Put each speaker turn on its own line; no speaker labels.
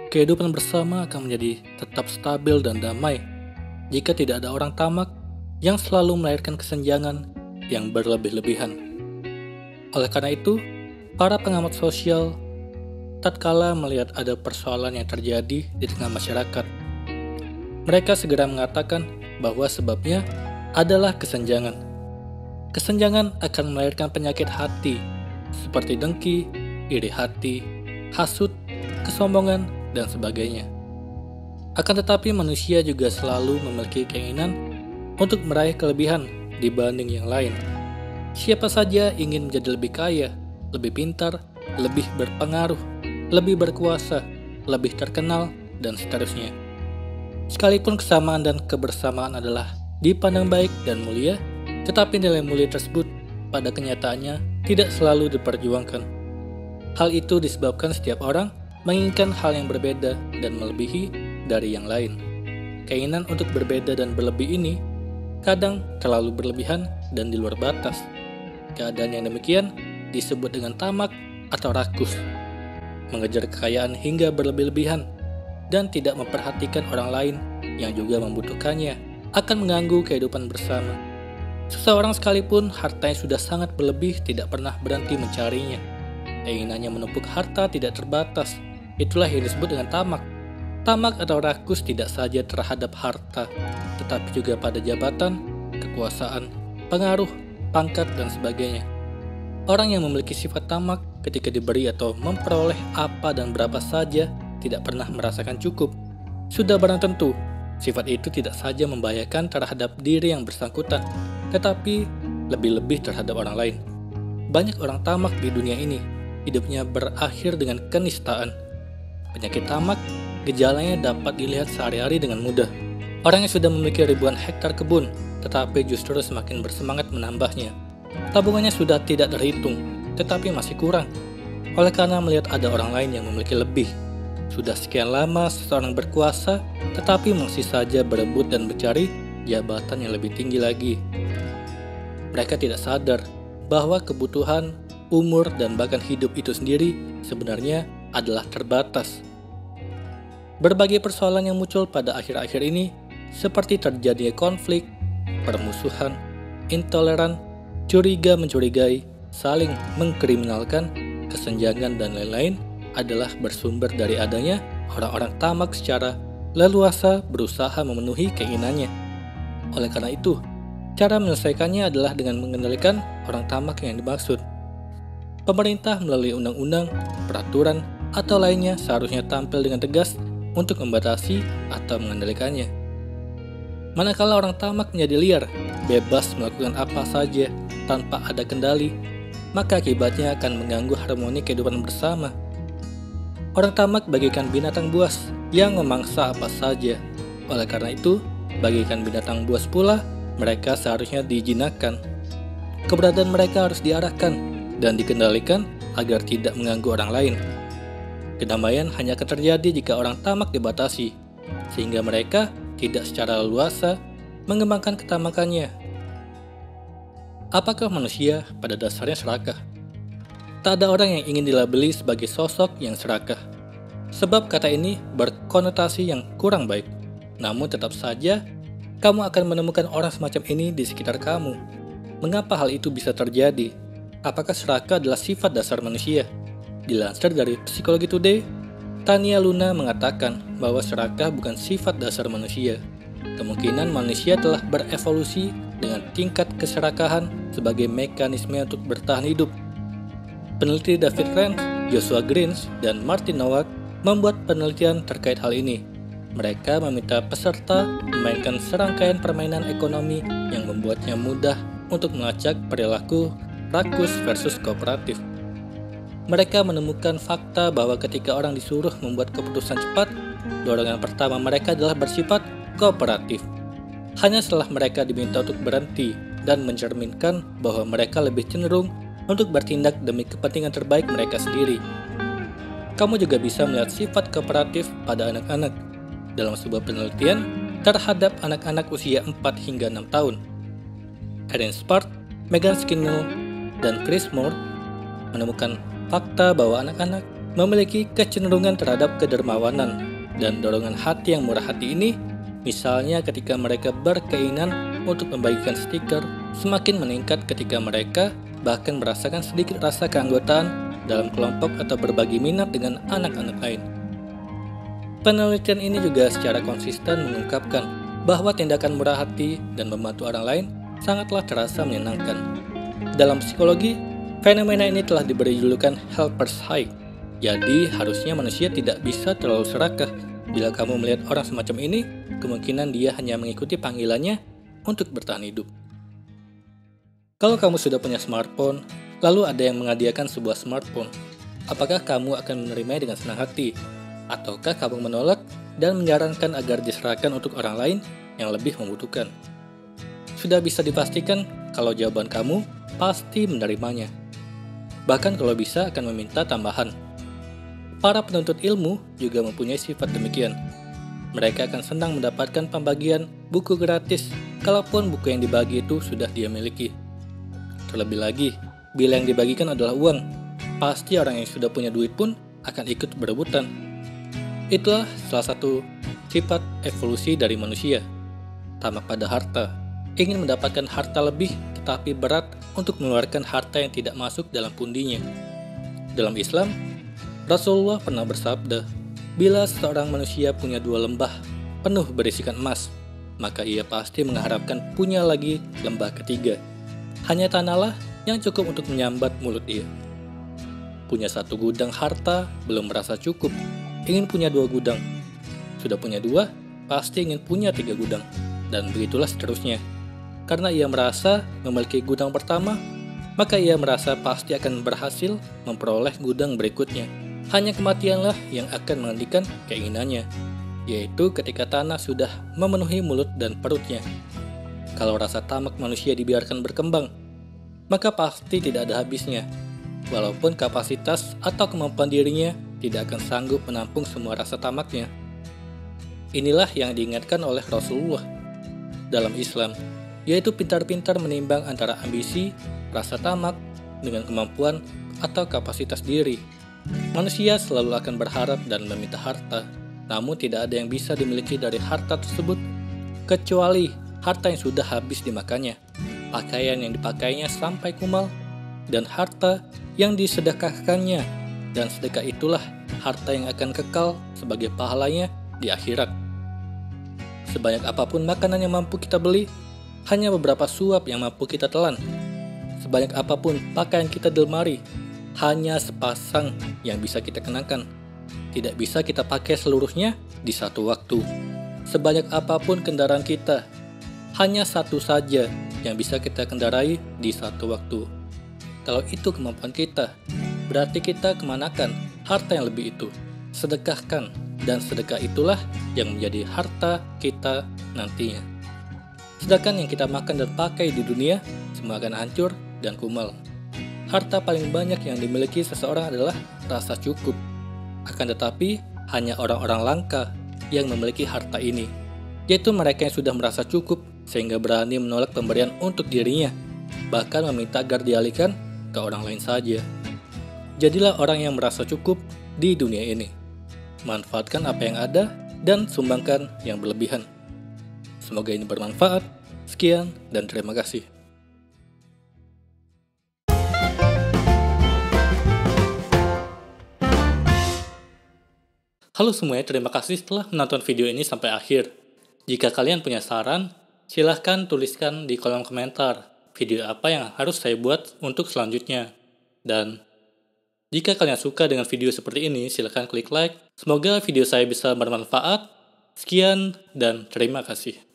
Kehidupan bersama akan menjadi tetap stabil dan damai jika tidak ada orang tamak yang selalu melahirkan kesenjangan yang berlebih-lebihan. Oleh karena itu, para pengamat sosial tatkala melihat ada persoalan yang terjadi di tengah masyarakat, mereka segera mengatakan bahwa sebabnya adalah kesenjangan. Kesenjangan akan melahirkan penyakit hati seperti dengki, iri hati, hasut, kesombongan, dan sebagainya. Akan tetapi manusia juga selalu memiliki keinginan untuk meraih kelebihan dibanding yang lain. Siapa saja ingin menjadi lebih kaya, lebih pintar, lebih berpengaruh, lebih berkuasa, lebih terkenal, dan seterusnya. Sekalipun kesamaan dan kebersamaan adalah dipandang baik dan mulia, tetapi nilai mulia tersebut pada kenyataannya tidak selalu diperjuangkan. Hal itu disebabkan setiap orang menginginkan hal yang berbeda dan melebihi dari yang lain. Keinginan untuk berbeda dan berlebih ini kadang terlalu berlebihan dan di luar batas. Keadaan yang demikian disebut dengan tamak atau rakus. Mengejar kekayaan hingga berlebih-lebihan dan tidak memperhatikan orang lain yang juga membutuhkannya akan mengganggu kehidupan bersama. Seseorang sekalipun hartanya sudah sangat berlebih tidak pernah berhenti mencarinya. Keinginannya menumpuk harta tidak terbatas. Itulah yang disebut dengan tamak. Tamak atau rakus tidak saja terhadap harta, tetapi juga pada jabatan, kekuasaan, pengaruh, pangkat, dan sebagainya. Orang yang memiliki sifat tamak ketika diberi atau memperoleh apa dan berapa saja tidak pernah merasakan cukup. Sudah barang tentu, sifat itu tidak saja membahayakan terhadap diri yang bersangkutan, tetapi lebih-lebih terhadap orang lain. Banyak orang tamak di dunia ini, hidupnya berakhir dengan kenistaan. Penyakit tamak, gejalanya dapat dilihat sehari-hari dengan mudah. Orang yang sudah memiliki ribuan hektar kebun, tetapi justru semakin bersemangat menambahnya. Tabungannya sudah tidak terhitung, tetapi masih kurang. Oleh karena melihat ada orang lain yang memiliki lebih. Sudah sekian lama seseorang berkuasa, tetapi masih saja berebut dan mencari jabatan yang lebih tinggi lagi. Mereka tidak sadar bahwa kebutuhan, umur, dan bahkan hidup itu sendiri sebenarnya adalah terbatas. Berbagai persoalan yang muncul pada akhir-akhir ini seperti terjadinya konflik, permusuhan, intoleran, curiga-mencurigai, saling mengkriminalkan, kesenjangan, dan lain-lain adalah bersumber dari adanya orang-orang tamak secara leluasa berusaha memenuhi keinginannya. Oleh karena itu, cara menyelesaikannya adalah dengan mengendalikan orang tamak yang dimaksud. Pemerintah melalui undang-undang, peraturan, atau lainnya seharusnya tampil dengan tegas untuk membatasi atau mengendalikannya. Manakala orang tamak menjadi liar, bebas melakukan apa saja tanpa ada kendali, maka akibatnya akan mengganggu harmoni kehidupan bersama. Orang tamak bagaikan binatang buas yang memangsa apa saja. Oleh karena itu, bagaikan binatang buas pula, mereka seharusnya dijinakkan. Keberadaan mereka harus diarahkan dan dikendalikan agar tidak mengganggu orang lain. Kedamaian hanya akan terjadi jika orang tamak dibatasi, sehingga mereka tidak secara leluasa mengembangkan ketamakannya. Apakah manusia pada dasarnya serakah? Tak ada orang yang ingin dilabeli sebagai sosok yang serakah, sebab kata ini berkonotasi yang kurang baik. Namun tetap saja, kamu akan menemukan orang semacam ini di sekitar kamu. Mengapa hal itu bisa terjadi? Apakah serakah adalah sifat dasar manusia? Dilansir dari Psychology Today, Tania Luna mengatakan bahwa serakah bukan sifat dasar manusia. Kemungkinan manusia telah berevolusi dengan tingkat keserakahan sebagai mekanisme untuk bertahan hidup. Peneliti David Rand, Joshua Greens, dan Martin Nowak membuat penelitian terkait hal ini. Mereka meminta peserta memainkan serangkaian permainan ekonomi yang membuatnya mudah untuk melacak perilaku rakus versus kooperatif. Mereka menemukan fakta bahwa ketika orang disuruh membuat keputusan cepat, dorongan pertama mereka adalah bersifat kooperatif. Hanya setelah mereka diminta untuk berhenti dan mencerminkan bahwa mereka lebih cenderung untuk bertindak demi kepentingan terbaik mereka sendiri. Kamu juga bisa melihat sifat kooperatif pada anak-anak dalam sebuah penelitian terhadap anak-anak usia 4 hingga 6 tahun. Erin Spart, Megan Skinnell, dan Chris Moore menemukan fakta bahwa anak-anak memiliki kecenderungan terhadap kedermawanan dan dorongan hati yang murah hati ini, misalnya ketika mereka berkeinginan untuk membagikan stiker, semakin meningkat ketika mereka bahkan merasakan sedikit rasa keanggotaan dalam kelompok atau berbagi minat dengan anak-anak lain. Penelitian ini juga secara konsisten mengungkapkan bahwa tindakan murah hati dan membantu orang lain sangatlah terasa menyenangkan. Dalam psikologi, fenomena ini telah diberi julukan helper's high. Jadi, harusnya manusia tidak bisa terlalu serakah. Bila kamu melihat orang semacam ini, kemungkinan dia hanya mengikuti panggilannya untuk bertahan hidup. Kalau kamu sudah punya smartphone, lalu ada yang menghadiahkan sebuah smartphone, apakah kamu akan menerimanya dengan senang hati? Ataukah kamu menolak dan menyarankan agar diserahkan untuk orang lain yang lebih membutuhkan? Sudah bisa dipastikan kalau jawaban kamu pasti menerimanya. Bahkan kalau bisa akan meminta tambahan. Para penuntut ilmu juga mempunyai sifat demikian. Mereka akan senang mendapatkan pembagian buku gratis, kalaupun buku yang dibagi itu sudah dia miliki. Terlebih lagi, bila yang dibagikan adalah uang, pasti orang yang sudah punya duit pun akan ikut berebutan. Itulah salah satu sifat evolusi dari manusia, tamak pada harta, ingin mendapatkan harta lebih tetapi berat untuk mengeluarkan harta yang tidak masuk dalam pundinya. Dalam Islam, Rasulullah pernah bersabda, bila seorang manusia punya 2 lembah penuh berisikan emas, maka ia pasti mengharapkan punya lagi lembah ketiga. Hanya tanahlah yang cukup untuk menyambat mulut ia. Punya 1 gudang harta belum merasa cukup, ingin punya 2 gudang. Sudah punya 2, pasti ingin punya 3 gudang. Dan begitulah seterusnya. Karena ia merasa memiliki gudang pertama, maka ia merasa pasti akan berhasil memperoleh gudang berikutnya. Hanya kematianlah yang akan menghentikan keinginannya, yaitu ketika tanah sudah memenuhi mulut dan perutnya. Kalau rasa tamak manusia dibiarkan berkembang, maka pasti tidak ada habisnya. Walaupun kapasitas atau kemampuan dirinya tidak akan sanggup menampung semua rasa tamaknya. Inilah yang diingatkan oleh Rasulullah dalam Islam, yaitu pintar-pintar menimbang antara ambisi, rasa tamak, dengan kemampuan atau kapasitas diri. Manusia selalu akan berharap dan meminta harta, namun tidak ada yang bisa dimiliki dari harta tersebut, kecuali harta yang sudah habis dimakannya, pakaian yang dipakainya sampai kumal, dan harta yang disedekahkannya, dan sedekah itulah harta yang akan kekal sebagai pahalanya di akhirat. Sebanyak apapun makanan yang mampu kita beli, hanya beberapa suap yang mampu kita telan. Sebanyak apapun pakaian kita di lemari, hanya sepasang yang bisa kita kenakan. Tidak bisa kita pakai seluruhnya di satu waktu. Sebanyak apapun kendaraan kita, hanya satu saja yang bisa kita kendarai di satu waktu. Kalau itu kemampuan kita, berarti kita kemanakan harta yang lebih itu? Sedekahkan, dan sedekah itulah yang menjadi harta kita nantinya. Sedangkan yang kita makan dan pakai di dunia, semua akan hancur dan kumal. Harta paling banyak yang dimiliki seseorang adalah rasa cukup. Akan tetapi, hanya orang-orang langka yang memiliki harta ini, yaitu mereka yang sudah merasa cukup sehingga berani menolak pemberian untuk dirinya, bahkan meminta agar dialihkan ke orang lain saja. Jadilah orang yang merasa cukup di dunia ini. Manfaatkan apa yang ada dan sumbangkan yang berlebihan. Semoga ini bermanfaat. Sekian dan terima kasih. Halo semuanya, terima kasih telah menonton video ini sampai akhir. Jika kalian punya saran, silahkan tuliskan di kolom komentar video apa yang harus saya buat untuk selanjutnya. Dan jika kalian suka dengan video seperti ini, silahkan klik like. Semoga video saya bisa bermanfaat. Sekian dan terima kasih.